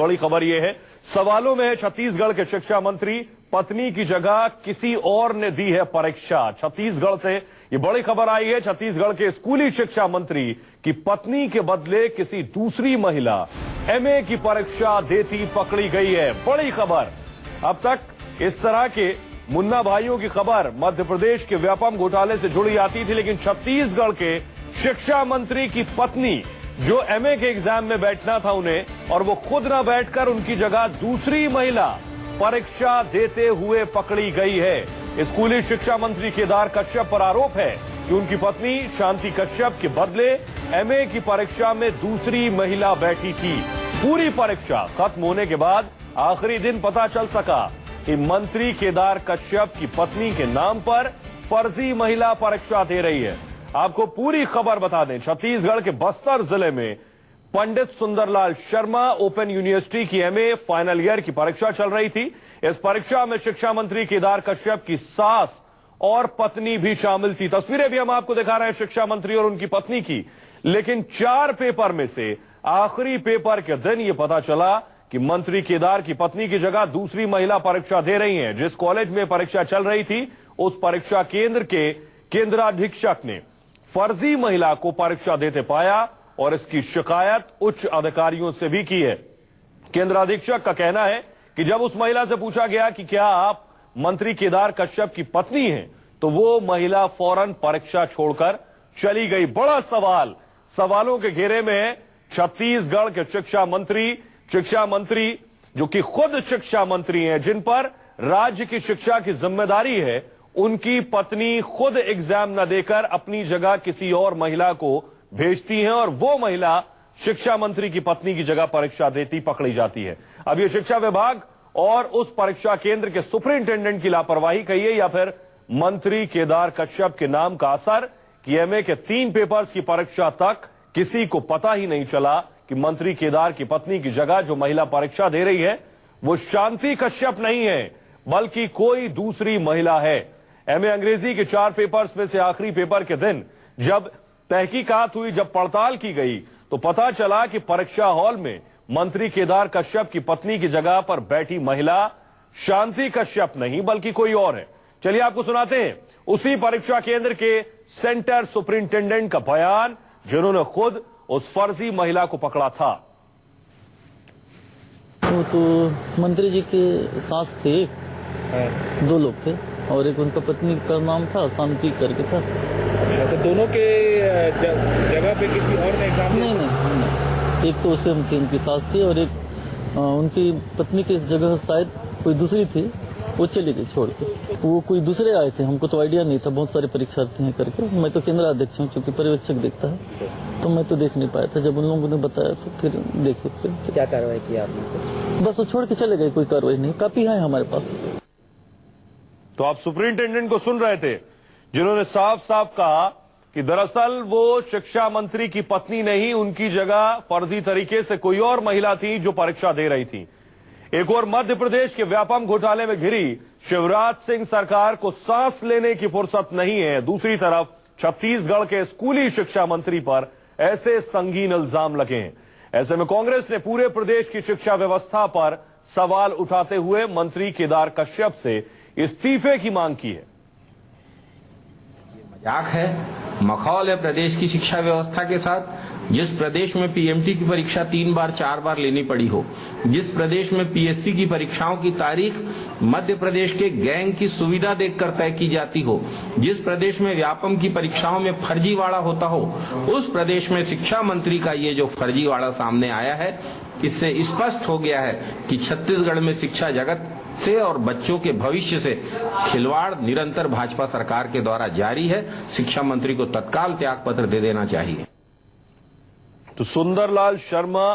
बड़ी खबर यह है, सवालों में है छत्तीसगढ़ के शिक्षा मंत्री, पत्नी की जगह किसी और ने दी है परीक्षा। छत्तीसगढ़ से ये बड़ी खबर आई है, छत्तीसगढ़ के स्कूली शिक्षा मंत्री की पत्नी के बदले किसी दूसरी महिला एमए की परीक्षा देती पकड़ी गई है। बड़ी खबर। अब तक इस तरह के मुन्ना भाइयों की खबर मध्य प्रदेश के व्यापम घोटाले से जुड़ी आती थी, लेकिन छत्तीसगढ़ के शिक्षा मंत्री की पत्नी जो एमए के एग्जाम में बैठना था उन्हें, और वो खुद न बैठकर उनकी जगह दूसरी महिला परीक्षा देते हुए पकड़ी गई है। स्कूली शिक्षा मंत्री केदार कश्यप पर आरोप है कि उनकी पत्नी शांति कश्यप के बदले एमए की परीक्षा में दूसरी महिला बैठी थी। पूरी परीक्षा खत्म होने के बाद आखिरी दिन पता चल सका कि मंत्री केदार कश्यप की पत्नी के नाम पर फर्जी महिला परीक्षा दे रही है। आपको पूरी खबर बता दें, छत्तीसगढ़ के बस्तर जिले में पंडित सुंदरलाल शर्मा ओपन यूनिवर्सिटी की एमए फाइनल ईयर की परीक्षा चल रही थी। इस परीक्षा में शिक्षा मंत्री केदार कश्यप की सास और पत्नी भी शामिल थी। तस्वीरें भी हम आपको दिखा रहे हैं शिक्षा मंत्री और उनकी पत्नी की। लेकिन 4 पेपर में से आखिरी पेपर के दिन यह पता चला कि मंत्री केदार की पत्नी की जगह दूसरी महिला परीक्षा दे रही हैं। जिस कॉलेज में परीक्षा चल रही थी उस परीक्षा केंद्र के केंद्राधीक्षक ने फर्जी महिला को परीक्षा देते पाया और इसकी शिकायत उच्च अधिकारियों से भी की है। केंद्राधीक्षक का कहना है कि जब उस महिला से पूछा गया कि क्या आप मंत्री केदार कश्यप की पत्नी हैं, तो वो महिला फौरन परीक्षा छोड़कर चली गई। बड़ा सवाल, सवालों के घेरे में है छत्तीसगढ़ के शिक्षा मंत्री जो कि खुद शिक्षा मंत्री हैं, जिन पर राज्य की शिक्षा की जिम्मेदारी है, उनकी पत्नी खुद एग्जाम न देकर अपनी जगह किसी और महिला को भेजती हैं और वो महिला शिक्षा मंत्री की पत्नी की जगह परीक्षा देती पकड़ी जाती है। अब ये शिक्षा विभाग और उस परीक्षा केंद्र के सुपरिंटेंडेंट की लापरवाही कहिए या फिर मंत्री केदार कश्यप के नाम का असर कि एमए के 3 पेपर्स की परीक्षा तक किसी को पता ही नहीं चला कि मंत्री केदार की पत्नी की जगह जो महिला परीक्षा दे रही है वो शांति कश्यप नहीं है बल्कि कोई दूसरी महिला है। एमए अंग्रेजी के 4 पेपर्स में से आखिरी पेपर के दिन जब तहकीकात हुई, जब पड़ताल की गई, तो पता चला कि परीक्षा हॉल में मंत्री केदार कश्यप की पत्नी की जगह पर बैठी महिला शांति कश्यप नहीं बल्कि कोई और है। चलिए आपको सुनाते हैं उसी परीक्षा केंद्र के सेंटर सुपरिंटेंडेंट का बयान, जिन्होंने खुद उस फर्जी महिला को पकड़ा था। वो तो मंत्री जी के सास थे, 2 लोग थे और एक उनका पत्नी का नाम था शांति करके था। अच्छा, तो दोनों के जगह पे किसी और ने एग्जाम नहीं, एक तो उसे उनकी सास थी और एक उनकी पत्नी की जगह शायद कोई दूसरी थी, वो चली गई छोड़ के। वो कोई दूसरे आए थे, हमको तो आइडिया नहीं था, बहुत सारे परीक्षार्थी हैं करके। मैं तो केंद्र अध्यक्ष हूँ, चूंकि पर्यवेक्षक देखता है, तो मैं तो देख नहीं पाया था। जब उन लोगों ने बताया तो फिर देखे। फिर क्या कार्रवाई की आपने? बस वो छोड़ के चले गए, कोई कार्रवाई नहीं। कापी है हमारे पास। तो आप सुपरिंटेंडेंट को सुन रहे थे, जिन्होंने साफ साफ कहा कि दरअसल वो शिक्षा मंत्री की पत्नी नहीं, उनकी जगह फर्जी तरीके से कोई और महिला थी जो परीक्षा दे रही थी। एक और मध्य प्रदेश के व्यापम घोटाले में घिरी शिवराज सिंह सरकार को सांस लेने की फुर्सत नहीं है। दूसरी तरफ छत्तीसगढ़ के स्कूली शिक्षा मंत्री पर ऐसे संगीन इल्जाम लगे हैं। ऐसे में कांग्रेस ने पूरे प्रदेश की शिक्षा व्यवस्था पर सवाल उठाते हुए मंत्री केदार कश्यप से इस्तीफे की मांग की है। मजाक है, मखौल है प्रदेश की शिक्षा व्यवस्था के साथ। जिस प्रदेश में पीएमटी की परीक्षा 3 बार 4 बार लेनी पड़ी हो, जिस प्रदेश में पीएससी की परीक्षाओं की तारीख मध्य प्रदेश के गैंग की सुविधा देखकर तय की जाती हो, जिस प्रदेश में व्यापम की परीक्षाओं में फर्जीवाड़ा होता हो, उस प्रदेश में शिक्षा मंत्री का ये जो फर्जीवाड़ा सामने आया है, इससे स्पष्ट हो गया है कि छत्तीसगढ़ में शिक्षा जगत से और बच्चों के भविष्य से खिलवाड़ निरंतर भाजपा सरकार के द्वारा जारी है। शिक्षा मंत्री को तत्काल त्यागपत्र दे देना चाहिए। तो सुंदरलाल शर्मा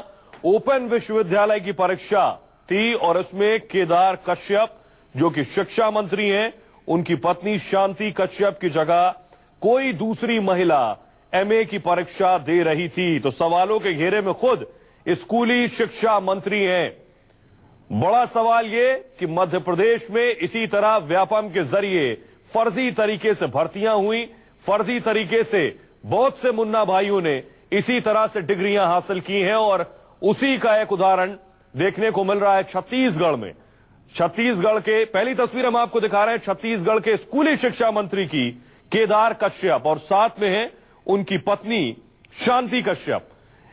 ओपन विश्वविद्यालय की परीक्षा थी और इसमें केदार कश्यप जो कि शिक्षा मंत्री हैं, उनकी पत्नी शांति कश्यप की जगह कोई दूसरी महिला एमए की परीक्षा दे रही थी। तो सवालों के घेरे में खुद स्कूली शिक्षा मंत्री हैं। बड़ा सवाल यह कि मध्य प्रदेश में इसी तरह व्यापम के जरिए फर्जी तरीके से भर्तियां हुई, फर्जी तरीके से बहुत से मुन्ना भाइयों ने इसी तरह से डिग्रियां हासिल की हैं और उसी का एक उदाहरण देखने को मिल रहा है छत्तीसगढ़ में। छत्तीसगढ़ के पहली तस्वीर हम आपको दिखा रहे हैं छत्तीसगढ़ के स्कूली शिक्षा मंत्री की, केदार कश्यप, और साथ में है उनकी पत्नी शांति कश्यप।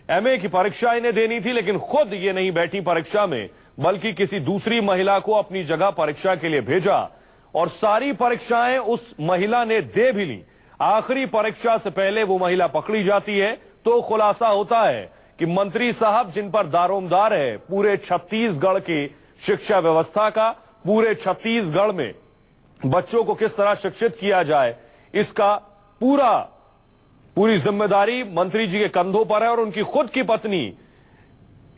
एमए की परीक्षा इन्हें देनी थी, लेकिन खुद ये नहीं बैठी परीक्षा में, बल्कि किसी दूसरी महिला को अपनी जगह परीक्षा के लिए भेजा और सारी परीक्षाएं उस महिला ने दे भी ली। आखिरी परीक्षा से पहले वो महिला पकड़ी जाती है तो खुलासा होता है कि मंत्री साहब जिन पर दारोमदार है पूरे छत्तीसगढ़ की शिक्षा व्यवस्था का, पूरे छत्तीसगढ़ में बच्चों को किस तरह शिक्षित किया जाए, इसका पूरी जिम्मेदारी मंत्री जी के कंधों पर है। और उनकी खुद की पत्नी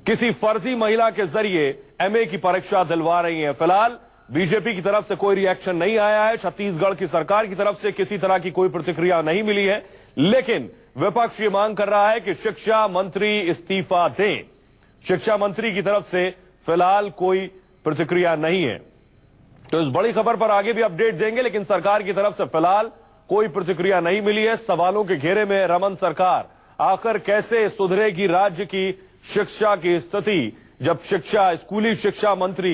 किसी फर्जी महिला के जरिए एमए की परीक्षा दिलवा रही है। फिलहाल बीजेपी की तरफ से कोई रिएक्शन नहीं आया है, छत्तीसगढ़ की सरकार की तरफ से किसी तरह की कोई प्रतिक्रिया नहीं मिली है, लेकिन विपक्ष ये मांग कर रहा है कि शिक्षा मंत्री इस्तीफा दें। शिक्षा मंत्री की तरफ से फिलहाल कोई प्रतिक्रिया नहीं है, तो इस बड़ी खबर पर आगे भी अपडेट देंगे, लेकिन सरकार की तरफ से फिलहाल कोई प्रतिक्रिया नहीं मिली है। सवालों के घेरे में रमन सरकार, आखिर कैसे सुधरेगी राज्य की शिक्षा की स्थिति, जब स्कूली शिक्षा मंत्री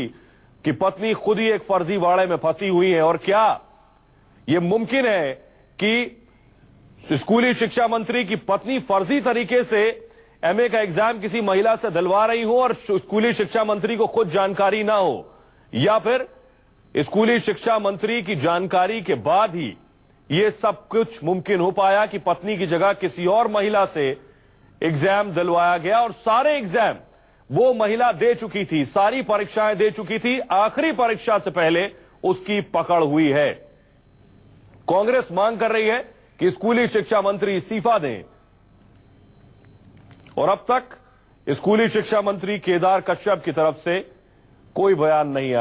की पत्नी खुद ही एक फर्जी वाड़े में फंसी हुई है। और क्या यह मुमकिन है कि स्कूली शिक्षा मंत्री की पत्नी फर्जी तरीके से एमए का एग्जाम किसी महिला से दिलवा रही हो और स्कूली शिक्षा मंत्री को खुद जानकारी ना हो, या फिर स्कूली शिक्षा मंत्री की जानकारी के बाद ही यह सब कुछ मुमकिन हो पाया कि पत्नी की जगह किसी और महिला से एग्जाम दिलवाया गया और सारे एग्जाम वो महिला दे चुकी थी, सारी परीक्षाएं दे चुकी थी, आखिरी परीक्षा से पहले उसकी पकड़ हुई है। कांग्रेस मांग कर रही है कि स्कूली शिक्षा मंत्री इस्तीफा दें, और अब तक स्कूली शिक्षा मंत्री केदार कश्यप की तरफ से कोई बयान नहीं आया।